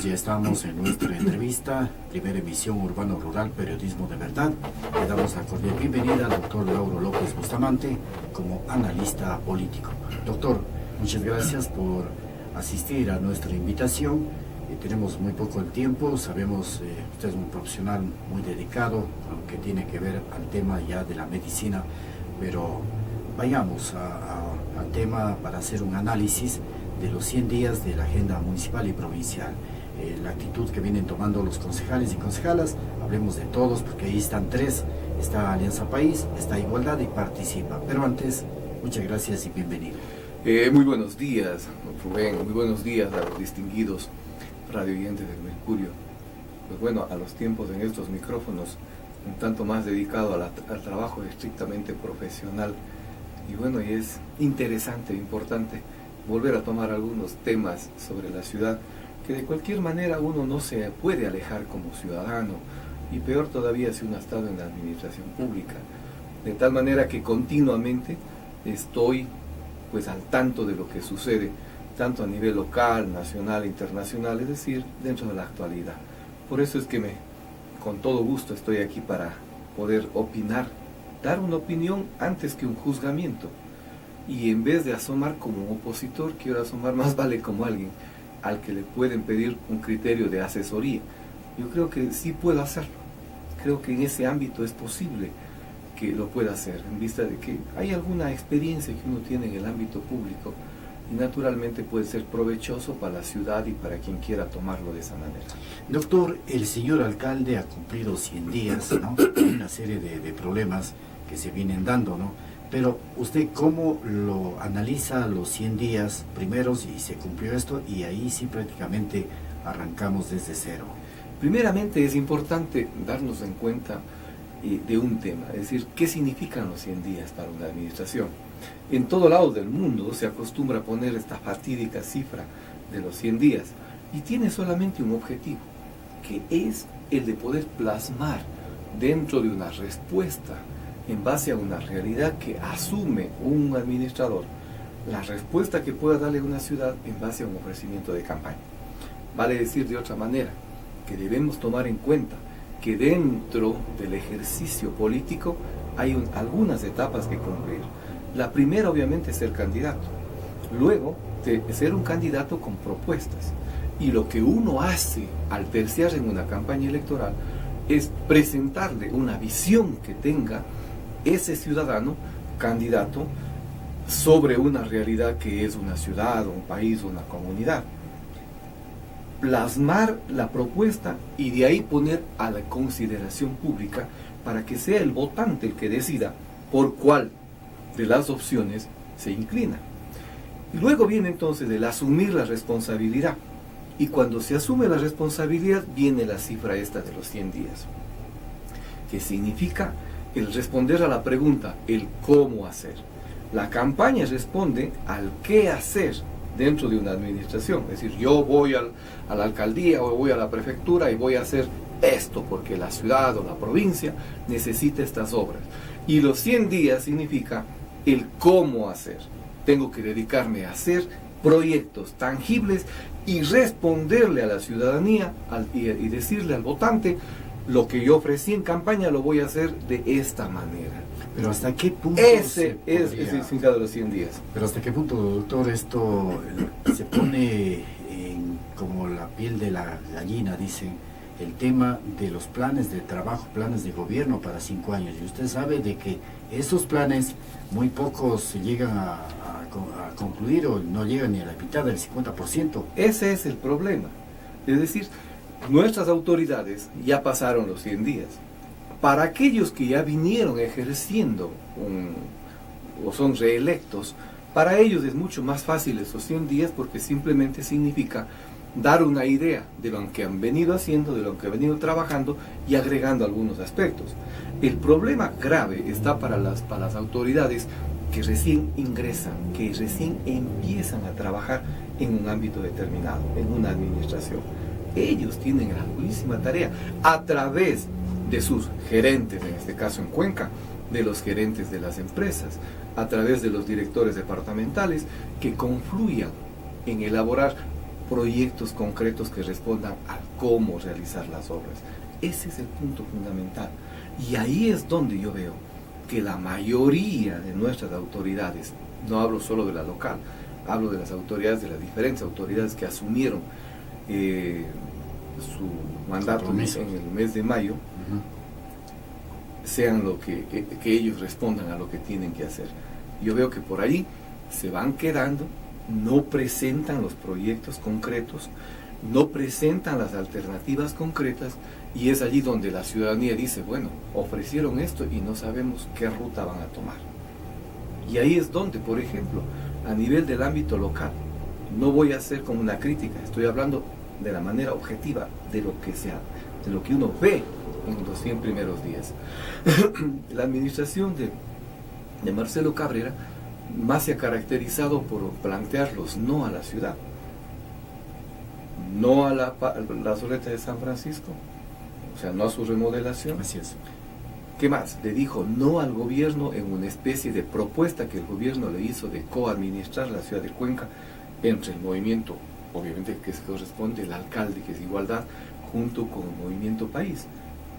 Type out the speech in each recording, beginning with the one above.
amigos, ya estamos en nuestra entrevista, primera emisión Urbano Rural, Periodismo de Verdad. Le damos la cordial bienvenida al doctor Lauro López Bustamante como analista político. Doctor, muchas gracias por asistir a nuestra invitación. Tenemos muy poco el tiempo, sabemos usted es un profesional muy dedicado, aunque tiene que ver al tema ya de la medicina, pero vayamos al tema para hacer un análisis de los 100 días de la agenda municipal y provincial. La actitud que vienen tomando los concejales y concejalas, hablemos de todos, porque ahí están tres, está Alianza País, está Igualdad y Participa. Pero antes, muchas gracias y bienvenido. Muy buenos días, Rubén, muy buenos días a los distinguidos radioyentes del Mercurio. Pues bueno, a los tiempos en estos micrófonos, un tanto más dedicado al trabajo estrictamente profesional. Y bueno, y es interesante, importante, volver a tomar algunos temas sobre la ciudad, que de cualquier manera uno no se puede alejar como ciudadano, y peor todavía si uno ha estado en la administración pública, de tal manera que continuamente estoy pues al tanto de lo que sucede, tanto a nivel local, nacional e internacional, es decir, dentro de la actualidad. Por eso es que con todo gusto estoy aquí para poder opinar, dar una opinión antes que un juzgamiento. Y en vez de asomar como un opositor, quiero asomar más vale como alguien al que le pueden pedir un criterio de asesoría. Yo creo que sí puedo hacerlo. Creo que en ese ámbito es posible que lo pueda hacer, en vista de que hay alguna experiencia que uno tiene en el ámbito público y naturalmente puede ser provechoso para la ciudad y para quien quiera tomarlo de esa manera. Doctor, el señor alcalde ha cumplido 100 días, ¿no? Hay una serie de problemas que se vienen dando, ¿no? Pero usted, ¿cómo lo analiza los 100 días primeros y se cumplió esto? Y ahí sí prácticamente arrancamos desde cero. Primeramente es importante darnos en cuenta de un tema, es decir, ¿qué significan los 100 días para una administración? En todo lado del mundo se acostumbra a poner esta fatídica cifra de los 100 días y tiene solamente un objetivo, que es el de poder plasmar dentro de una respuesta en base a una realidad que asume un administrador, la respuesta que pueda darle a una ciudad en base a un ofrecimiento de campaña. Vale decir de otra manera, que debemos tomar en cuenta que dentro del ejercicio político hay algunas etapas que cumplir. La primera obviamente es ser candidato, luego de ser un candidato con propuestas. Y lo que uno hace al terciar en una campaña electoral es presentarle una visión que tenga ese ciudadano candidato sobre una realidad que es una ciudad, un país, una comunidad. Plasmar la propuesta y de ahí poner a la consideración pública para que sea el votante el que decida por cuál de las opciones se inclina. Y luego viene entonces el asumir la responsabilidad. Y cuando se asume la responsabilidad viene la cifra esta de los 100 días, que significa el responder a la pregunta, el cómo hacer. La campaña responde al qué hacer dentro de una administración. Es decir, yo voy a la alcaldía o voy a la prefectura y voy a hacer esto porque la ciudad o la provincia necesita estas obras. Y los 100 días significa el cómo hacer. Tengo que dedicarme a hacer proyectos tangibles y responderle a la ciudadanía y decirle al votante, lo que yo ofrecí en campaña lo voy a hacer de esta manera. Pero ¿hasta qué punto ese es el significado de los 100 días? Pero ¿hasta qué punto, doctor, esto se pone como la piel de la gallina, dicen, el tema de los planes de trabajo, planes de gobierno para 5 años? Y usted sabe de que esos planes muy pocos llegan a concluir o no llegan ni a la mitad del 50%. Ese es el problema. Es decir, nuestras autoridades ya pasaron los 100 días. Para aquellos que ya vinieron ejerciendo o son reelectos, para ellos es mucho más fácil esos 100 días porque simplemente significa dar una idea de lo que han venido haciendo, de lo que han venido trabajando y agregando algunos aspectos. El problema grave está para las autoridades que recién ingresan, que recién empiezan a trabajar en un ámbito determinado, en una administración. Ellos tienen la durísima tarea a través de sus gerentes, en este caso en Cuenca, de los gerentes de las empresas, a través de los directores departamentales, que confluyan en elaborar proyectos concretos que respondan a cómo realizar las obras. Ese es el punto fundamental. Y ahí es donde yo veo que la mayoría de nuestras autoridades, no hablo solo de la local, hablo de las autoridades, de las diferentes autoridades que asumieron su mandato en el mes de mayo, sean lo que ellos respondan a lo que tienen que hacer. Yo veo que por ahí se van quedando, no presentan los proyectos concretos, no presentan las alternativas concretas, y es allí donde la ciudadanía dice, bueno, ofrecieron esto y no sabemos qué ruta van a tomar. Y ahí es donde, por ejemplo, a nivel del ámbito local, no voy a hacer como una crítica, estoy hablando de la manera objetiva de lo que de lo que uno ve en los 100 primeros días. La administración de Marcelo Cabrera más se ha caracterizado por plantear los no a la ciudad, no a la plazoleta de San Francisco, o sea, no a su remodelación. Así es. ¿Qué más? Le dijo no al gobierno en una especie de propuesta que el gobierno le hizo de coadministrar la ciudad de Cuenca entre el movimiento, obviamente que se corresponde el alcalde, que es Igualdad, junto con el movimiento País,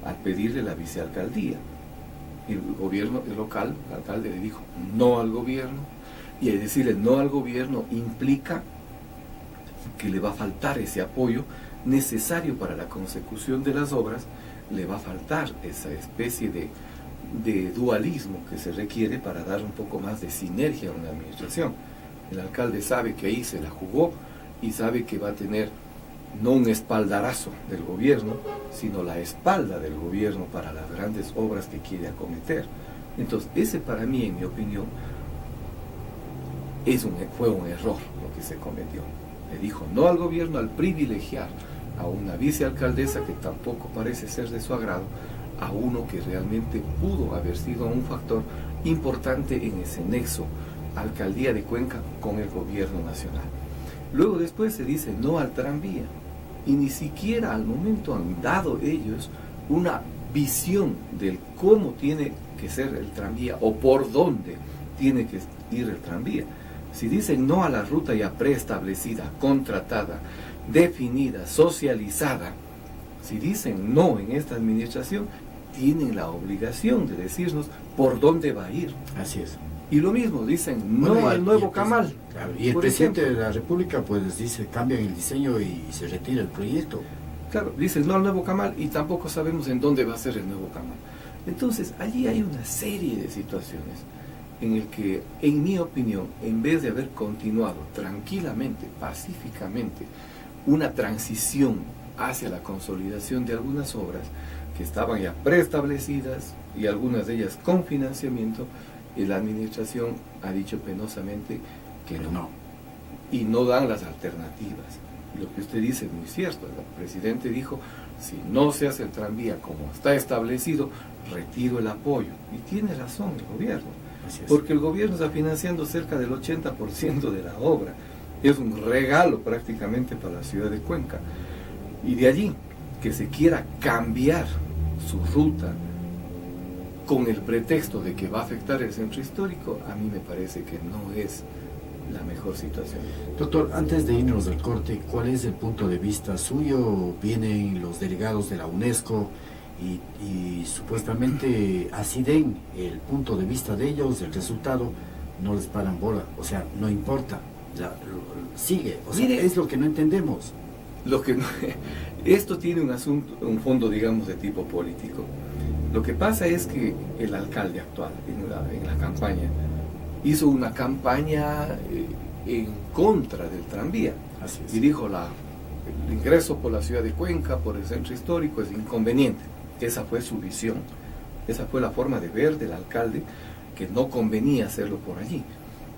al pedirle la vicealcaldía. El gobierno local, el alcalde le dijo no al gobierno, y al decirle no al gobierno implica que le va a faltar ese apoyo necesario para la consecución de las obras, le va a faltar esa especie de dualismo que se requiere para dar un poco más de sinergia a una administración. El alcalde sabe que ahí se la jugó y sabe que va a tener no un espaldarazo del gobierno, sino la espalda del gobierno para las grandes obras que quiere acometer. Entonces, ese para mí, en mi opinión, fue un error lo que se cometió. Le dijo no al gobierno al privilegiar a una vicealcaldesa que tampoco parece ser de su agrado, a uno que realmente pudo haber sido un factor importante en ese nexo alcaldía de Cuenca con el gobierno nacional. Luego después se dice no al tranvía, y ni siquiera al momento han dado ellos una visión del cómo tiene que ser el tranvía o por dónde tiene que ir el tranvía. Si dicen no a la ruta ya preestablecida, contratada, definida, socializada, si dicen no en esta administración, tienen la obligación de decirnos por dónde va a ir. Así es. Y lo mismo, dicen no al nuevo Camal. Claro, y el presidente de la República pues dice cambian el diseño y se retira el proyecto. Claro, dicen no al nuevo Camal y tampoco sabemos en dónde va a ser el nuevo Camal. Entonces, allí hay una serie de situaciones en el que, en mi opinión, en vez de haber continuado tranquilamente, pacíficamente, una transición hacia la consolidación de algunas obras que estaban ya preestablecidas y algunas de ellas con financiamiento, la administración ha dicho penosamente que no. Y no dan las alternativas. Lo que usted dice es muy cierto. El presidente dijo, si no se hace el tranvía como está establecido, retiro el apoyo. Y tiene razón el gobierno. Porque el gobierno está financiando cerca del 80% de la obra. Es un regalo prácticamente para la ciudad de Cuenca. Y de allí que se quiera cambiar su ruta con el pretexto de que va a afectar el centro histórico, a mí me parece que no es la mejor situación. Doctor, antes de irnos del corte, ¿cuál es el punto de vista suyo? Vienen los delegados de la UNESCO y supuestamente así den el punto de vista de ellos, el resultado, no les paran bola, o sea, no importa, sigue, o sea, mire, es lo que no entendemos. Esto tiene un fondo, digamos, de tipo político. Lo que pasa es que el alcalde actual, en la campaña, hizo una campaña en contra del tranvía. Así es. Y dijo, el ingreso por la ciudad de Cuenca, por el centro histórico, es inconveniente. Esa fue su visión. Esa fue la forma de ver del alcalde, que no convenía hacerlo por allí.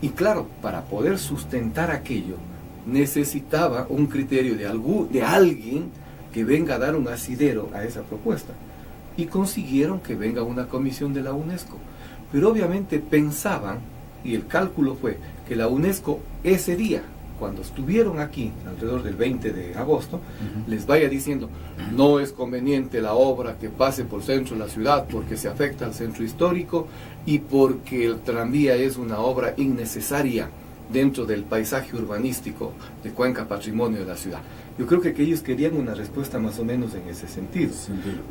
Y claro, para poder sustentar aquello, necesitaba un criterio de alguien que venga a dar un asidero a esa propuesta. Y consiguieron que venga una comisión de la UNESCO. Pero obviamente pensaban, y el cálculo fue, que la UNESCO ese día, cuando estuvieron aquí, alrededor del 20 de agosto, les vaya diciendo, no es conveniente la obra que pase por el centro de la ciudad porque se afecta al centro histórico y porque el tranvía es una obra innecesaria dentro del paisaje urbanístico de Cuenca, patrimonio de la ciudad. Yo creo que ellos querían una respuesta más o menos en ese sentido.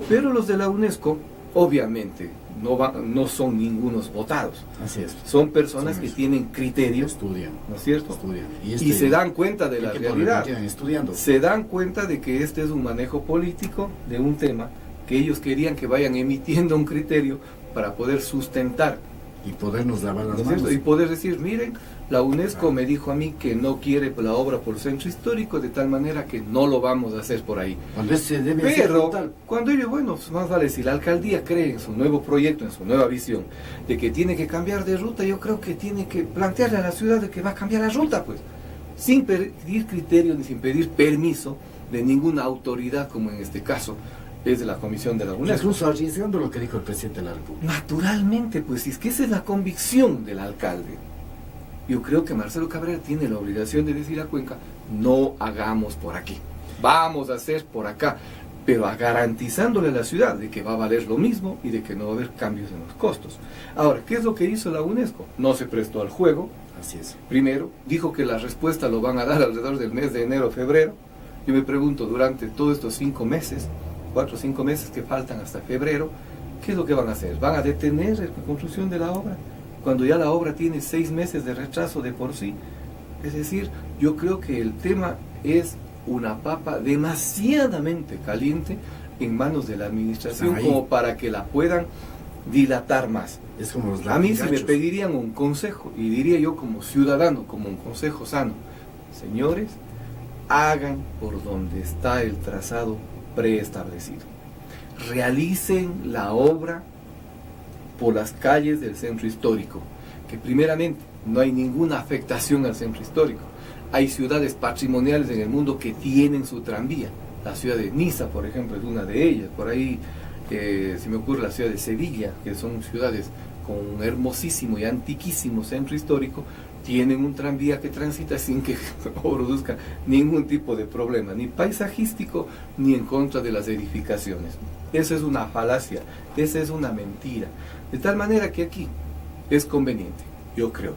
Pero los de la UNESCO, obviamente, no son ningunos votados. Así es. Son personas que tienen criterios, estudian, ¿no es cierto? Estudian. Y se dan cuenta de la realidad. Estudiando. Se dan cuenta de que este es un manejo político de un tema que ellos querían que vayan emitiendo un criterio para poder sustentar. Y podernos lavar las ¿no es manos. cierto? Y poder decir, miren, la UNESCO me dijo a mí que no quiere la obra por centro histórico, de tal manera que no lo vamos a hacer por ahí. Cuando se debe hacer Pero total. cuando ellos, bueno, pues más vale, si la alcaldía cree en su nuevo proyecto, en su nueva visión, de que tiene que cambiar de ruta, yo creo que tiene que plantearle a la ciudad de que va a cambiar la ruta, pues, sin pedir criterio ni sin pedir permiso de ninguna autoridad, como en este caso es de la Comisión de la UNESCO. Incluso arriesgando lo que dijo el presidente de la República. Naturalmente, pues, si es que esa es la convicción del alcalde. Yo creo que Marcelo Cabrera tiene la obligación de decir a Cuenca, no hagamos por aquí, vamos a hacer por acá, pero garantizándole a la ciudad de que va a valer lo mismo y de que no va a haber cambios en los costos. Ahora, ¿qué es lo que hizo la UNESCO? No se prestó al juego. Así es. Primero, dijo que la respuesta lo van a dar alrededor del mes de enero o febrero. Yo me pregunto, durante todos estos 5 meses, 4 o 5 meses que faltan hasta febrero, ¿qué es lo que van a hacer? ¿Van a detener la construcción de la obra? Cuando ya la obra tiene 6 meses de retraso de por sí. Es decir, yo creo que el tema es una papa demasiadamente caliente en manos de la administración como para que la puedan dilatar más. Es como los a mí si me pedirían un consejo, y diría yo como ciudadano, como un consejo sano, señores, hagan por donde está el trazado preestablecido. Realicen la obra por las calles del centro histórico, que primeramente no hay ninguna afectación al centro histórico. Hay ciudades patrimoniales en el mundo que tienen su tranvía. La ciudad de Niza, por ejemplo, es una de ellas. Por ahí se me ocurre la ciudad de Sevilla, que son ciudades con un hermosísimo y antiquísimo centro histórico, tienen un tranvía que transita sin que produzca ningún tipo de problema, ni paisajístico, ni en contra de las edificaciones. Esa es una falacia, esa es una mentira. De tal manera que aquí es conveniente, yo creo,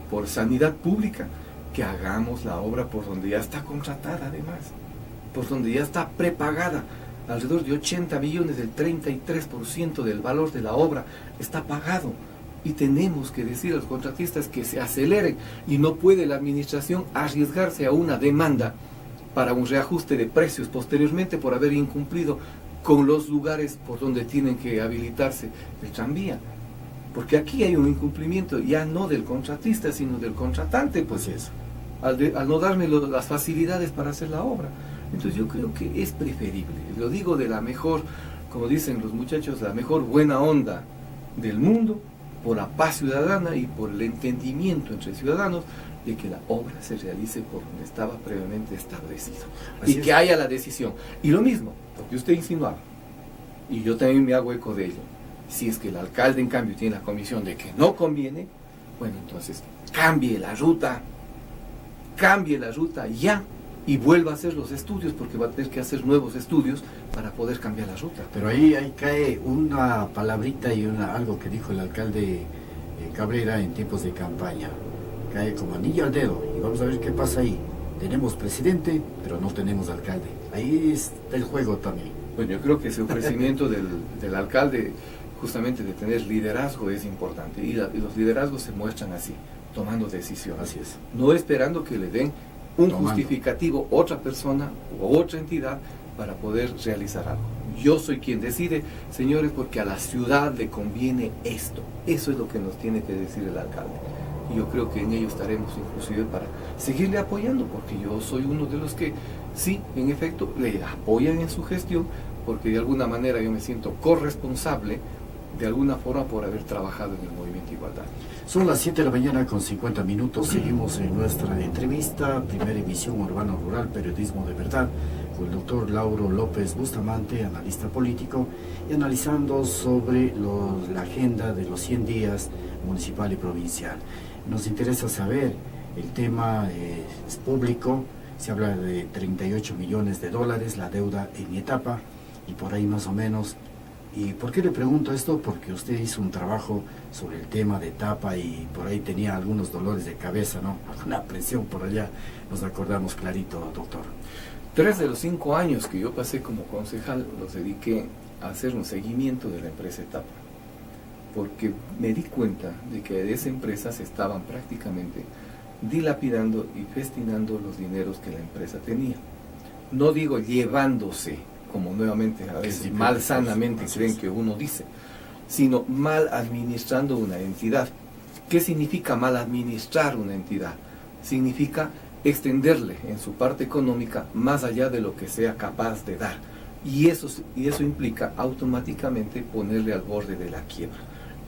por sanidad pública, que hagamos la obra por donde ya está contratada además, por donde ya está prepagada. Alrededor de 80 millones, del 33% del valor de la obra está pagado. Y tenemos que decir a los contratistas que se aceleren, y no puede la administración arriesgarse a una demanda para un reajuste de precios posteriormente por haber incumplido con los lugares por donde tienen que habilitarse el tranvía. Porque aquí hay un incumplimiento ya no del contratista, sino del contratante, pues es al no darme las facilidades para hacer la obra. Entonces yo creo que es preferible, lo digo de la mejor, como dicen los muchachos, la mejor buena onda del mundo, por la paz ciudadana y por el entendimiento entre ciudadanos, de que la obra se realice por donde estaba previamente establecido. Y que haya la decisión. Y lo mismo, lo que usted insinuaba, y yo también me hago eco de ello, si es que el alcalde en cambio tiene la convicción de que no conviene, bueno, entonces cambie la ruta ya, y vuelva a hacer los estudios, porque va a tener que hacer nuevos estudios para poder cambiar la ruta. Pero ahí cae una palabrita y algo que dijo el alcalde Cabrera en tiempos de campaña. Cae como anillo al dedo, y vamos a ver qué pasa ahí. Tenemos presidente, pero no tenemos alcalde. Ahí está el juego también. Bueno, yo creo que ese ofrecimiento del alcalde, justamente de tener liderazgo, es importante. Y los liderazgos se muestran así, tomando decisiones. Así es. No esperando que le den un justificativo otra persona u otra entidad para poder realizar algo. Yo soy quien decide, señores, porque a la ciudad le conviene esto. Eso es lo que nos tiene que decir el alcalde. Y yo creo que en ello estaremos inclusive para seguirle apoyando, porque yo soy uno de los que sí, en efecto, le apoyan en su gestión, porque de alguna manera yo me siento corresponsable de alguna forma por haber trabajado en el Movimiento Igualdad. Son las 7 de la mañana con 50 minutos. Seguimos en nuestra entrevista, primera emisión Urbano Rural, Periodismo de Verdad, con el doctor Lauro López Bustamante, analista político, y analizando sobre la agenda de los 100 días municipal y provincial. Nos interesa saber, el tema es público, se habla de 38 millones de dólares, la deuda en etapa, y por ahí más o menos ¿Y por qué le pregunto esto? Porque usted hizo un trabajo sobre el tema de Tapa y por ahí tenía algunos dolores de cabeza, ¿no? Una presión por allá, nos acordamos clarito, doctor. 3 de los 5 años que yo pasé como concejal los dediqué a hacer un seguimiento de la empresa Tapa, porque me di cuenta de que de esa empresa se estaban prácticamente dilapidando y festinando los dineros que la empresa tenía. No digo llevándose, como nuevamente a veces malsanamente creen que uno dice, sino mal administrando una entidad. ¿Qué significa mal administrar una entidad? Significa extenderle en su parte económica más allá de lo que sea capaz de dar. Y eso implica automáticamente ponerle al borde de la quiebra.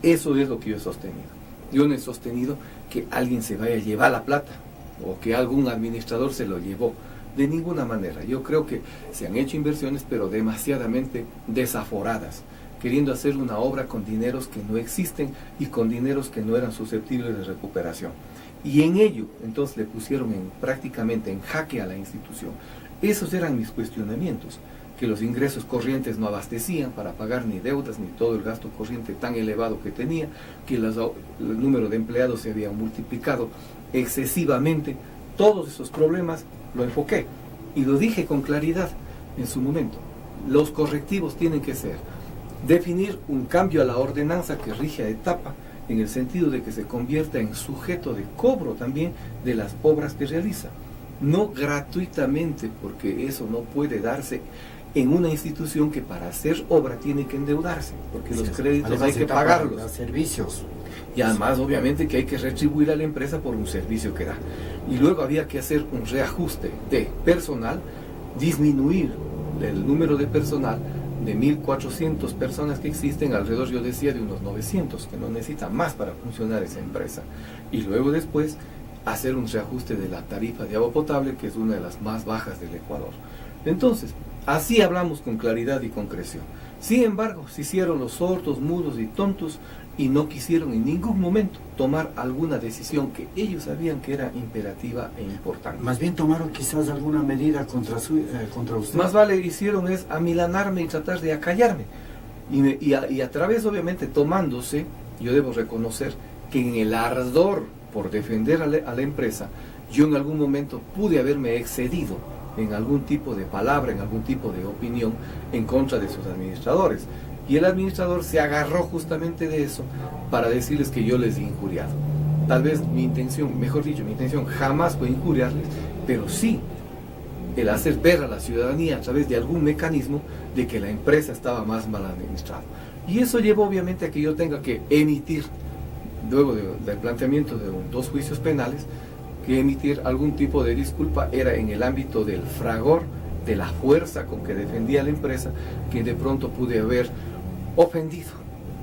Eso es lo que yo he sostenido. Yo no he sostenido que alguien se vaya a llevar la plata o que algún administrador se lo llevó. De ninguna manera. Yo creo que se han hecho inversiones, pero demasiadamente desaforadas, queriendo hacer una obra con dineros que no existen y con dineros que no eran susceptibles de recuperación. Y en ello, entonces, le pusieron prácticamente en jaque a la institución. Esos eran mis cuestionamientos, que los ingresos corrientes no abastecían para pagar ni deudas ni todo el gasto corriente tan elevado que tenía, que el número de empleados se había multiplicado excesivamente. Todos esos problemas lo enfoqué y lo dije con claridad en su momento. Los correctivos tienen que ser definir un cambio a la ordenanza que rige a Tapa, en el sentido de que se convierta en sujeto de cobro también de las obras que realiza, no gratuitamente, porque eso no puede darse en una institución que para hacer obra tiene que endeudarse, porque los créditos hay que pagarlos. Los servicios. Y además, obviamente, que hay que retribuir a la empresa por un servicio que da. Y luego había que hacer un reajuste de personal, disminuir el número de personal de 1.400 personas que existen, alrededor, yo decía, de unos 900, que no necesitan más para funcionar esa empresa. Y luego después hacer un reajuste de la tarifa de agua potable, que es una de las más bajas del Ecuador. Entonces, así hablamos con claridad y concreción. Sin embargo, se hicieron los sordos, mudos y tontos y no quisieron en ningún momento tomar alguna decisión que ellos sabían que era imperativa e importante. Más bien tomaron quizás alguna medida contra usted. Más vale hicieron es amilanarme y tratar de acallarme. Y a través, obviamente, tomándose, yo debo reconocer que en el ardor por defender a la empresa, yo en algún momento pude haberme excedido en algún tipo de palabra, en algún tipo de opinión en contra de sus administradores. Y el administrador se agarró justamente de eso para decirles que yo les he injuriado. Tal vez mi intención jamás fue injuriarles, pero sí el hacer ver a la ciudadanía a través de algún mecanismo de que la empresa estaba más mal administrada. Y eso llevó obviamente a que yo tenga que emitir, luego del planteamiento de 2 juicios penales, que emitir algún tipo de disculpa. Era en el ámbito del fragor, de la fuerza con que defendía la empresa, que de pronto pude haber ofendido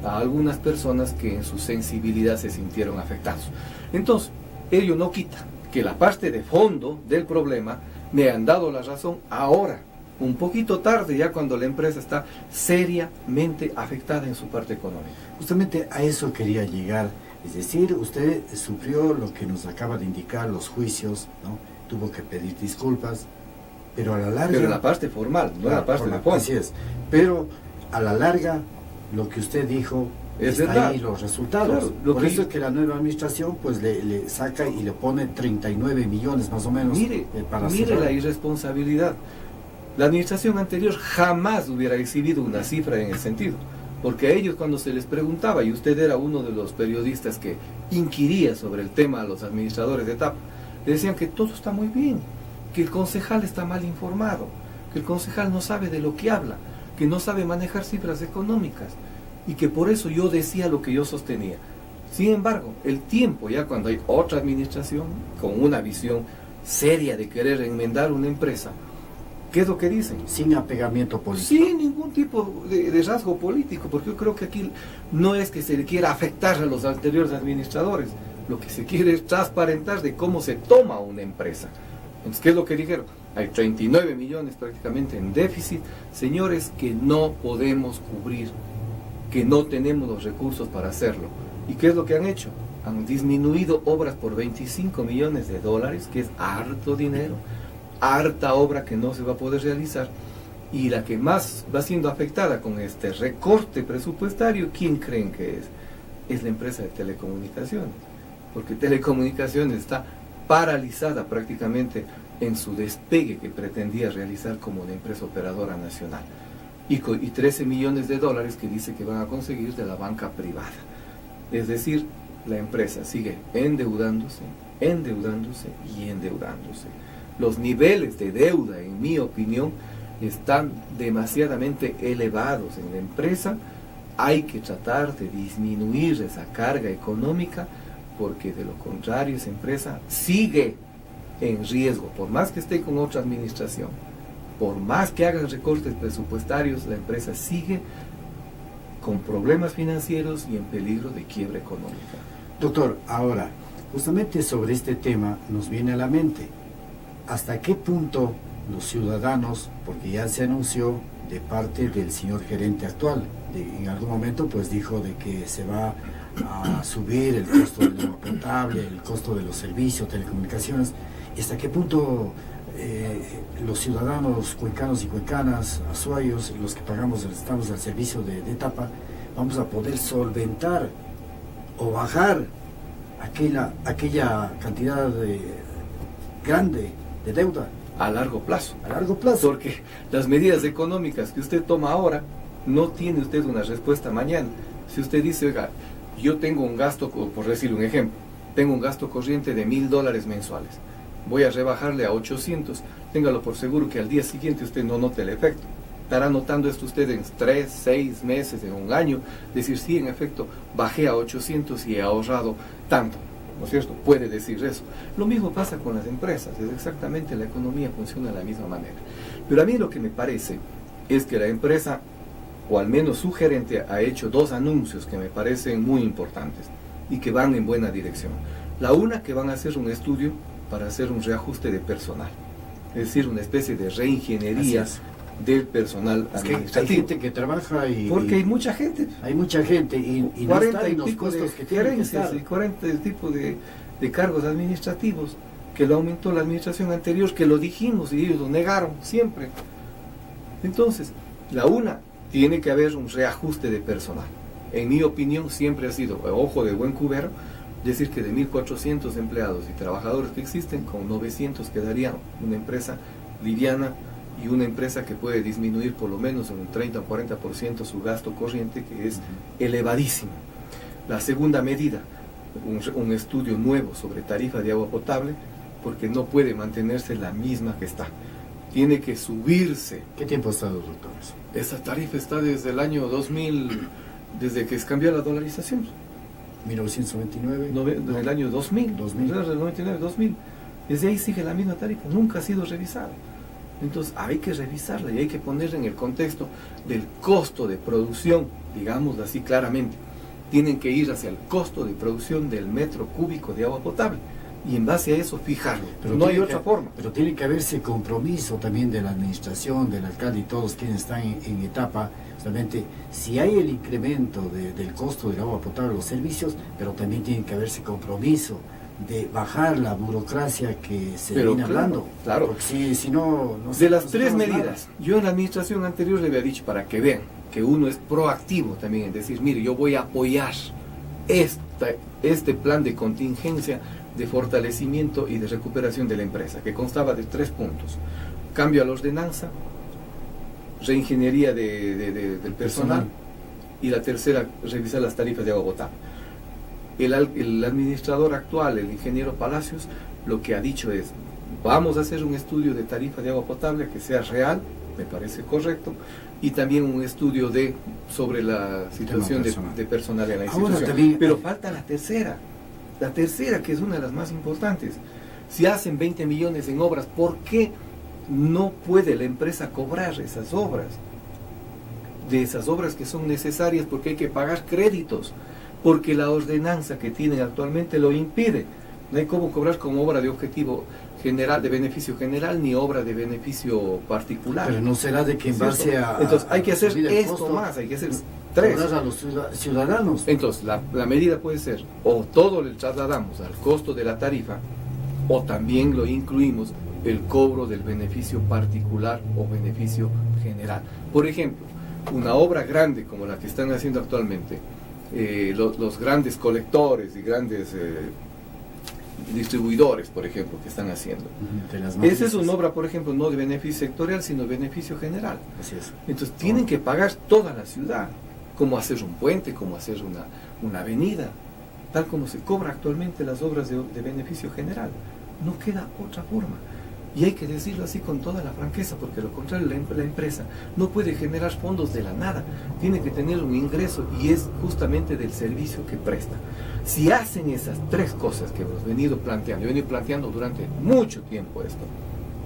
a algunas personas que en su sensibilidad se sintieron afectados. Entonces, ello no quita que la parte de fondo del problema me han dado la razón ahora, un poquito tarde, ya cuando la empresa está seriamente afectada en su parte económica. Justamente a eso quería llegar. Es decir, usted sufrió lo que nos acaba de indicar, los juicios, ¿no? Tuvo que pedir disculpas, pero a la larga... Pero en la parte formal, no en la parte de fondo. Así es. Pero a la larga, lo que usted dijo, es está verdad. ahí los resultados. Claro, por eso es que la nueva administración pues le saca y le pone 39 millones más o menos. Mire cerrar. la irresponsabilidad. La administración anterior jamás hubiera exhibido una cifra en el sentido. Porque a ellos, cuando se les preguntaba, y usted era uno de los periodistas que inquiría sobre el tema a los administradores de Tapa, le decían que todo está muy bien, que el concejal está mal informado, que el concejal no sabe de lo que habla, que no sabe manejar cifras económicas, y que por eso yo decía lo que yo sostenía. Sin embargo, el tiempo, ya cuando hay otra administración con una visión seria de querer enmendar una empresa, ¿qué es lo que dicen? Sin apegamiento político. Sin ningún tipo de rasgo político, porque yo creo que aquí no es que se le quiera afectar a los anteriores administradores, lo que se quiere es transparentar de cómo se toma una empresa. Entonces, ¿qué es lo que dijeron? Hay 39 millones prácticamente en déficit, señores, que no podemos cubrir, que no tenemos los recursos para hacerlo. ¿Y qué es lo que han hecho? Han disminuido obras por 25 millones de dólares, que es harto dinero, harta obra que no se va a poder realizar, Y la que más va siendo afectada con este recorte presupuestario, ¿quién creen que es? Es la empresa de telecomunicaciones, porque telecomunicaciones está paralizada prácticamente en su despegue que pretendía realizar como una empresa operadora nacional, y 13 millones de dólares que dice que van a conseguir de la banca privada. Es decir, la empresa sigue endeudándose y endeudándose. Los niveles de deuda, en mi opinión, están demasiadamente elevados en la empresa. Hay que tratar de disminuir esa carga económica, porque de lo contrario esa empresa sigue en riesgo, por más que esté con otra administración, por más que hagan recortes presupuestarios, la empresa sigue con problemas financieros y en peligro de quiebra económica. Doctor, ahora, justamente sobre este tema nos viene a la mente, ¿hasta qué punto los ciudadanos, porque ya se anunció de parte del señor gerente actual, en algún momento pues dijo de que se va a subir el costo del agua potable, el costo de los servicios, telecomunicaciones, y hasta qué punto los ciudadanos cuencanos y cuencanas, azuayos, los que estamos al servicio de etapa, vamos a poder solventar o bajar aquella cantidad grande de deuda A largo plazo. a largo plazo. Porque las medidas económicas que usted toma ahora, no tiene usted una respuesta mañana. Si usted dice, oiga, yo tengo un gasto, por decir un ejemplo, tengo un gasto corriente de $1,000 mensuales, voy a rebajarle a 800, téngalo por seguro que al día siguiente usted no note el efecto. Estará notando esto usted en 3, 6 meses, en un año, decir, sí, en efecto, bajé a 800 y he ahorrado tanto, ¿no es cierto? Puede decir eso. Lo mismo pasa con las empresas, es exactamente, la economía funciona de la misma manera. Pero a mí lo que me parece es que la empresa, o al menos su gerente, ha hecho 2 anuncios que me parecen muy importantes y que van en buena dirección. La una, que van a hacer un estudio para hacer un reajuste de personal, es decir, una especie de reingeniería del personal administrativo. Hay gente que trabaja porque hay mucha gente. Hay mucha gente y no 40 están y los pico costos de que tienen que gerencias estar. y 40 tipos de cargos administrativos que lo aumentó la administración anterior, que lo dijimos y ellos lo negaron siempre. Entonces, la una, tiene que haber un reajuste de personal. En mi opinión siempre ha sido, ojo de buen cubero, decir que de 1.400 empleados y trabajadores que existen, con 900 quedaría una empresa liviana y una empresa que puede disminuir por lo menos en un 30 o 40% su gasto corriente, que es elevadísimo. La segunda medida, un estudio nuevo sobre tarifa de agua potable, porque no puede mantenerse la misma que está. Tiene que subirse. ¿Qué tiempo ha estado, doctores? Esa tarifa está desde el año 2000, desde que se cambió la dolarización. 1929. Desde el año 2000. 2000. Desde el 99, 2000. Desde ahí sigue la misma tarifa, nunca ha sido revisada. Entonces hay que revisarla y hay que ponerla en el contexto del costo de producción, digámoslo así claramente. Tienen que ir hacia el costo de producción del metro cúbico de agua potable y en base a eso fijarlo. Pero no hay otra forma. Pero tiene que haberse compromiso también de la administración, del alcalde y todos quienes están en etapa. Solamente si hay el incremento del costo del agua potable, los servicios, pero también tiene que haberse compromiso de bajar la burocracia que se viene hablando. Claro. Porque si no... De las 3 medidas, yo en la administración anterior le había dicho, para que vean que uno es proactivo también en decir, mire, yo voy a apoyar este plan de contingencia, de fortalecimiento y de recuperación de la empresa, que constaba de 3 puntos. Cambio a la ordenanza, reingeniería del personal, y la tercera, revisar las tarifas de agua potable. El administrador actual, el ingeniero Palacios, lo que ha dicho es, vamos a hacer un estudio de tarifa de agua potable que sea real, me parece correcto, y también un estudio sobre la situación de personal en la institución. También, pero falta la tercera, que es una de las más importantes. Si hacen 20 millones en obras, ¿por qué no puede la empresa cobrar esas obras? De esas obras que son necesarias, porque hay que pagar créditos, porque la ordenanza que tienen actualmente lo impide. No hay cómo cobrar como obra de objetivo general, de beneficio general, ni obra de beneficio particular. Pero no será de que en base a... Entonces hay que hacer esto costo, más, hay que hacer 3. A los ciudadanos. Entonces la medida puede ser, o todo le trasladamos al costo de la tarifa, o también lo incluimos el cobro del beneficio particular o beneficio general. Por ejemplo, una obra grande como la que están haciendo actualmente, los grandes colectores y grandes distribuidores, por ejemplo, que están haciendo. Esa es una obra, por ejemplo, no de beneficio sectorial, sino de beneficio general. Así es. Entonces tienen que pagar toda la ciudad, como hacer un puente, como hacer una avenida, tal como se cobra actualmente las obras de beneficio general. No queda otra forma. Y hay que decirlo así con toda la franqueza, porque lo contrario, la empresa no puede generar fondos de la nada, tiene que tener un ingreso y es justamente del servicio que presta. Si hacen esas tres cosas que hemos venido planteando, yo he venido planteando durante mucho tiempo esto,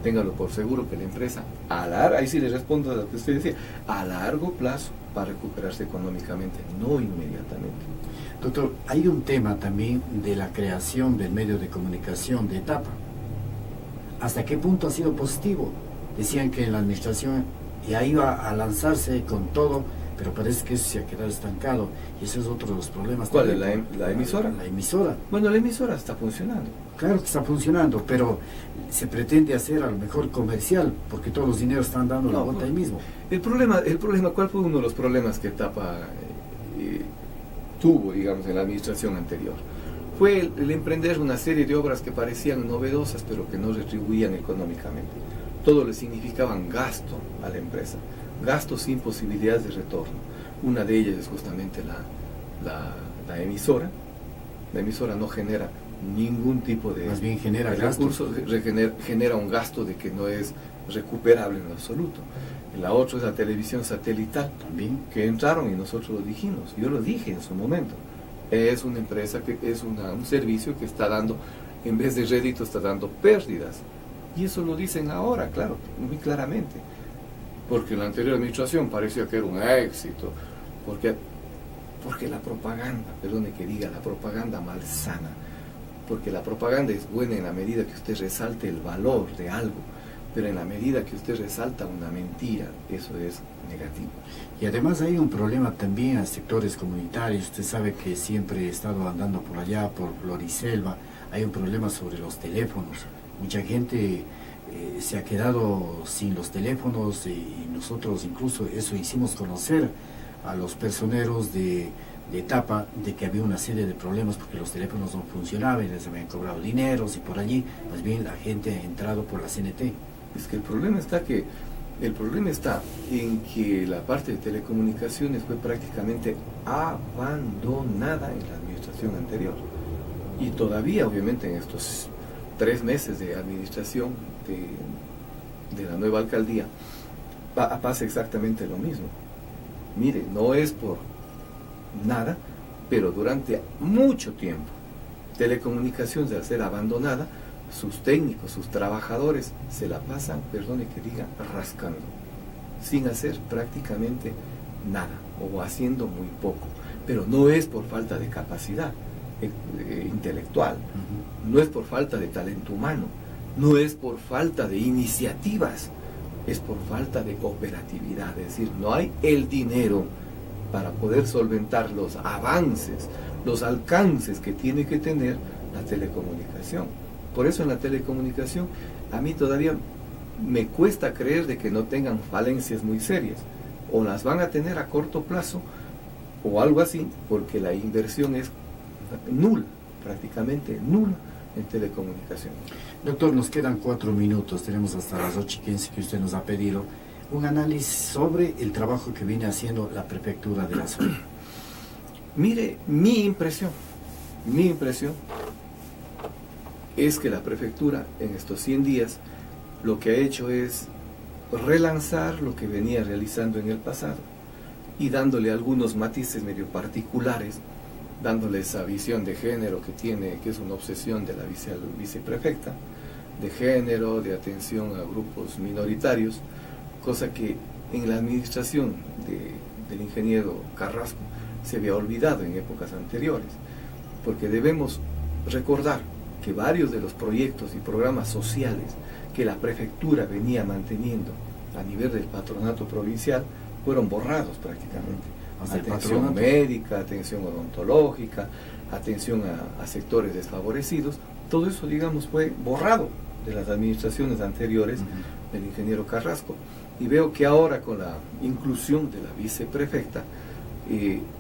téngalo por seguro que la empresa, ahí sí le respondo a lo que usted decía, a largo plazo va a recuperarse económicamente, no inmediatamente. Doctor, hay un tema también de la creación del medio de comunicación de etapa. ¿Hasta qué punto ha sido positivo? Decían que en la administración ya iba a lanzarse con todo, pero parece que eso se ha quedado estancado y ese es otro de los problemas. ¿Cuál es la emisora? La emisora. Bueno, la emisora está funcionando. Claro que está funcionando, pero se pretende hacer a lo mejor comercial, porque todos los dineros están dando la vuelta ahí mismo. El problema, ¿cuál fue uno de los problemas que Etapa tuvo, digamos, en la administración anterior? Fue el emprender una serie de obras que parecían novedosas, pero que no retribuían económicamente. Todo le significaban gasto a la empresa, gasto sin posibilidades de retorno. Una de ellas es justamente la emisora. La emisora no genera ningún tipo de... Más bien genera recursos, genera un gasto de que no es recuperable en absoluto. La otra es la televisión satelital, también, que entraron y nosotros lo dijimos, yo lo dije en su momento. Es una empresa que es un servicio que está dando, en vez de rédito, está dando pérdidas. Y eso lo dicen ahora, claro, muy claramente. Porque en la anterior administración parecía que era un éxito. Porque la propaganda, perdone que diga, la propaganda malsana. Porque la propaganda es buena en la medida que usted resalte el valor de algo. Pero en la medida que usted resalta una mentira, eso es negativo. Y además hay un problema también a sectores comunitarios. Usted sabe que siempre he estado andando por allá, por Floriselva. Hay un problema sobre los teléfonos. Mucha gente se ha quedado sin los teléfonos y nosotros incluso eso hicimos conocer a los personeros de Etapa de que había una serie de problemas porque los teléfonos no funcionaban y les habían cobrado dineros y por allí más bien la gente ha entrado por la CNT. Es que el problema está en que la parte de telecomunicaciones fue prácticamente abandonada en la administración anterior. Y todavía, obviamente, en estos 3 meses de administración de la nueva alcaldía, pasa exactamente lo mismo. Mire, no es por nada, pero durante mucho tiempo, telecomunicaciones, al ser abandonada, sus técnicos, sus trabajadores se la pasan, perdone que diga, rascando, sin hacer prácticamente nada o haciendo muy poco. Pero no es por falta de capacidad intelectual, no es por falta de talento humano, no es por falta de iniciativas, es por falta de operatividad. Es decir, no hay el dinero para poder solventar los avances, los alcances que tiene que tener la telecomunicación. Por eso en la telecomunicación a mí todavía me cuesta creer de que no tengan falencias muy serias, o las van a tener a corto plazo o algo así, porque la inversión es nula, prácticamente nula en telecomunicación. Doctor, nos quedan 4 minutos, tenemos hasta las 8:15 que usted nos ha pedido. Un análisis sobre el trabajo que viene haciendo la prefectura de la zona. Mire, mi impresión es que la prefectura en estos 100 días lo que ha hecho es relanzar lo que venía realizando en el pasado y dándole algunos matices medio particulares, dándole esa visión de género que tiene, que es una obsesión de la viceprefecta, de género, de atención a grupos minoritarios, cosa que en la administración del ingeniero Carrasco se había olvidado en épocas anteriores, porque debemos recordar que varios de los proyectos y programas sociales que la prefectura venía manteniendo a nivel del patronato provincial fueron borrados prácticamente. Atención médica, atención odontológica, atención a sectores desfavorecidos, todo eso, digamos, fue borrado de las administraciones anteriores del ingeniero Carrasco. Y veo que ahora con la inclusión de la viceprefecta,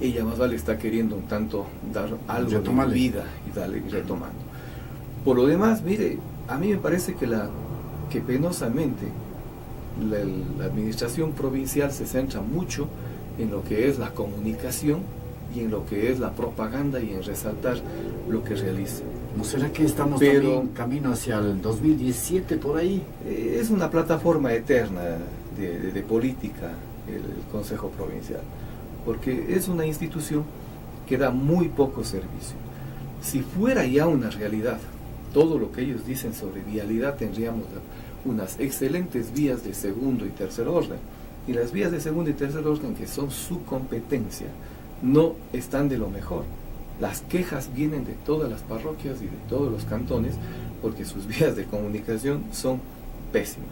ella más vale está queriendo un tanto dar algo de vida y darle retomando. Por lo demás, mire, a mí me parece que penosamente la administración provincial se centra mucho en lo que es la comunicación y en lo que es la propaganda y en resaltar lo que realiza. ¿No será que estamos también camino hacia el 2017 por ahí? Es una plataforma eterna de política el Consejo Provincial, porque es una institución que da muy poco servicio. Si fuera ya una realidad todo lo que ellos dicen sobre vialidad, tendríamos unas excelentes vías de segundo y tercer orden. Y las vías de segundo y tercer orden, que son su competencia, no están de lo mejor. Las quejas vienen de todas las parroquias y de todos los cantones porque sus vías de comunicación son pésimas.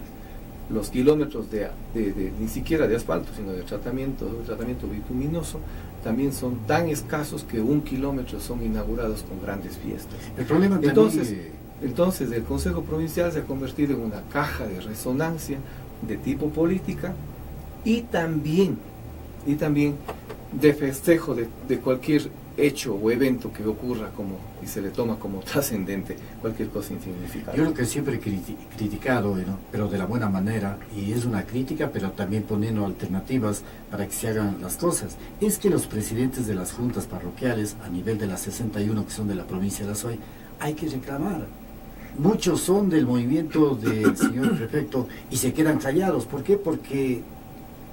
Los kilómetros ni siquiera de asfalto, sino de tratamiento bituminoso, también son tan escasos que 1 kilómetro son inaugurados con grandes fiestas. El problema entonces el Consejo Provincial se ha convertido en una caja de resonancia de tipo política y también de festejo de cualquier hecho o evento que ocurra y se le toma como trascendente cualquier cosa insignificante. Yo lo que siempre he criticado, ¿no? Pero de la buena manera, y es una crítica, pero también poniendo alternativas para que se hagan las cosas, es que los presidentes de las juntas parroquiales, a nivel de las 61 que son de la provincia de Azuay, hay que reclamar. Muchos son del movimiento del señor prefecto y se quedan callados. ¿Por qué? Porque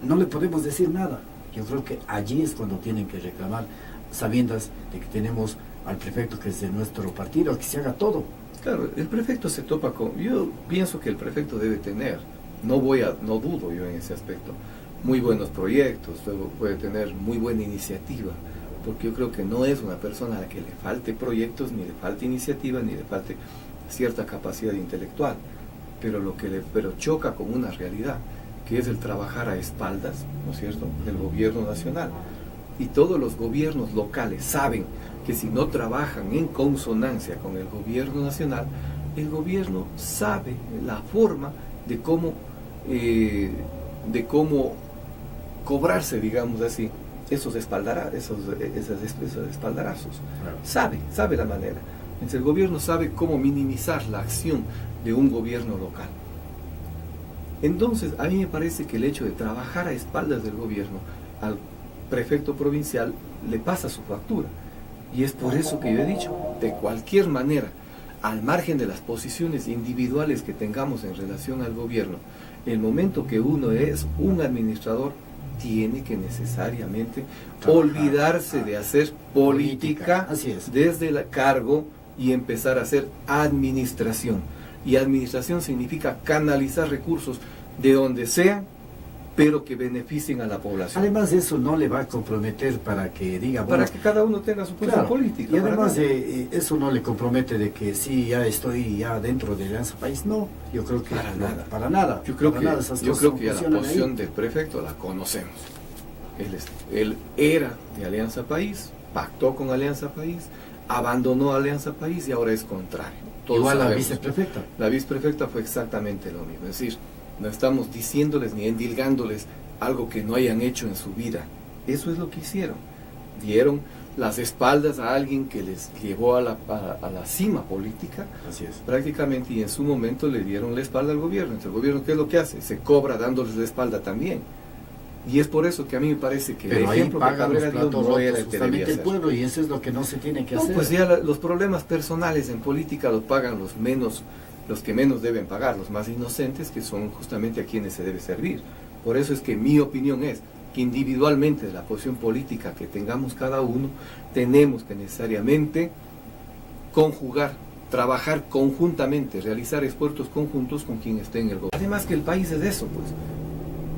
no le podemos decir nada. Yo creo que allí es cuando tienen que reclamar, sabiendas de que tenemos al prefecto que es de nuestro partido, que se haga todo. Claro, el prefecto se topa con... Yo pienso que el prefecto debe tener, no dudo yo en ese aspecto, muy buenos proyectos, luego puede tener muy buena iniciativa, porque yo creo que no es una persona a la que le falte proyectos, ni le falte iniciativa, ni le falte cierta capacidad intelectual, pero choca con una realidad, que es el trabajar a espaldas, ¿no es cierto?, del gobierno nacional. Y todos los gobiernos locales saben que si no trabajan en consonancia con el gobierno nacional, el gobierno sabe la forma de cómo cobrarse, digamos así, esos espaldarazos. Claro. Sabe la manera. Entonces el gobierno sabe cómo minimizar la acción de un gobierno local. Entonces a mí me parece que el hecho de trabajar a espaldas del gobierno al prefecto provincial le pasa su factura. Y es por eso que yo he dicho, de cualquier manera, al margen de las posiciones individuales que tengamos en relación al gobierno, el momento que uno es un administrador, tiene que necesariamente olvidarse de hacer política desde el cargo y empezar a hacer administración. Y administración significa canalizar recursos de donde sea, pero que beneficien a la población. Además, eso no le va a comprometer para que diga... Para que cada uno tenga su posición política. Y además eso no le compromete de que sí, ya estoy ya dentro de Alianza País. No, yo creo que... Para nada. Yo creo que ya la posición del prefecto la conocemos. Él era de Alianza País, pactó con Alianza País, abandonó Alianza País y ahora es contrario. Igual la viceprefecta. La viceprefecta fue exactamente lo mismo. Es decir, no estamos diciéndoles ni endilgándoles algo que no hayan hecho en su vida. Eso es lo que hicieron. Dieron las espaldas a alguien que les llevó a la cima política. Así es. Prácticamente, y en su momento le dieron la espalda al gobierno. Entonces el gobierno, ¿qué es lo que hace? Se cobra dándoles la espalda también. Y es por eso que a mí me parece que el ejemplo que Cabrera dio no era el que debía hacer. El pueblo, y eso es lo que no se tiene que hacer. Pues ya los problemas personales en política los pagan los que menos deben pagar, los más inocentes, que son justamente a quienes se debe servir. Por eso es que mi opinión es que individualmente de la posición política que tengamos cada uno, tenemos que necesariamente conjugar, trabajar conjuntamente, realizar esfuerzos conjuntos con quien esté en el gobierno. Además que el país es eso, pues.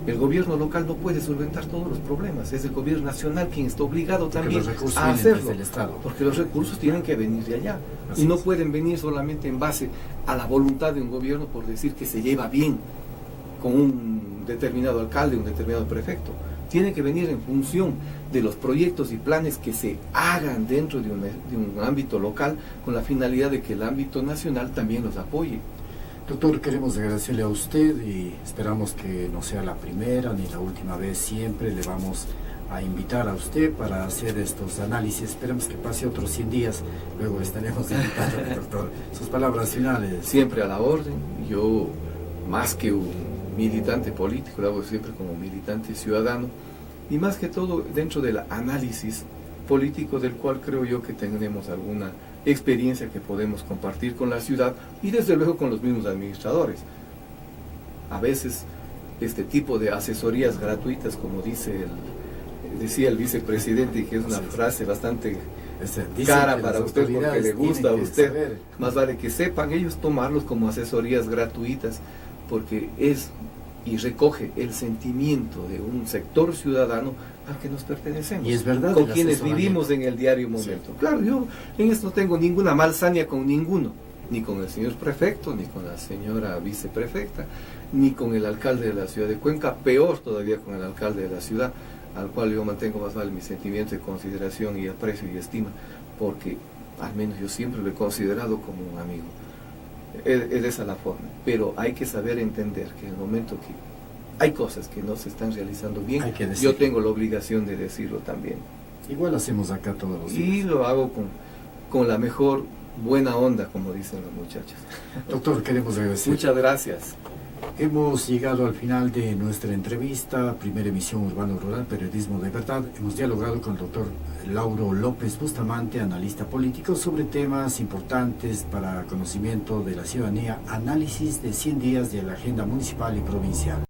El gobierno local no puede solventar todos los problemas, es el gobierno nacional quien está obligado también a hacerlo, porque los recursos tienen que venir de allá y no pueden venir solamente en base a la voluntad de un gobierno por decir que se lleva bien con un determinado alcalde, un determinado prefecto. Tiene que venir en función de los proyectos y planes que se hagan dentro de un ámbito local con la finalidad de que el ámbito nacional también los apoye. Doctor, queremos agradecerle a usted y esperamos que no sea la primera ni la última vez. Siempre le vamos a invitar a usted para hacer estos análisis. Esperemos que pase otros 100 días, luego estaremos invitando, doctor. Sus palabras finales. Siempre a la orden. Yo, más que un militante político, lo hago siempre como militante ciudadano, y más que todo dentro del análisis político, del cual creo yo que tenemos alguna experiencia que podemos compartir con la ciudad y desde luego con los mismos administradores. A veces este tipo de asesorías gratuitas, como decía el vicepresidente, y que es una frase bastante cara para usted porque le gusta a usted, más vale que sepan ellos tomarlos como asesorías gratuitas, porque es y recoge el sentimiento de un sector ciudadano al que nos pertenecemos, y es verdad, con quienes vivimos en el diario momento. Sí. Claro, yo en esto no tengo ninguna malsaña con ninguno, ni con el señor prefecto, ni con la señora viceprefecta, ni con el alcalde de la ciudad de Cuenca, peor todavía con el alcalde de la ciudad, al cual yo mantengo más vale mi sentimiento de consideración y aprecio y estima, porque al menos yo siempre lo he considerado como un amigo. Es esa la forma, pero hay que saber entender que en el momento que hay cosas que no se están realizando bien, yo tengo la obligación de decirlo también. Igual hacemos acá todos los días. Y lo hago con la mejor buena onda, como dicen los muchachos. Doctor, queremos agradecer. Muchas gracias. Hemos llegado al final de nuestra entrevista, primera emisión Urbano Rural, Periodismo de Verdad. Hemos dialogado con el doctor Lauro López Bustamante, analista político, sobre temas importantes para conocimiento de la ciudadanía, análisis de 100 días de la agenda municipal y provincial.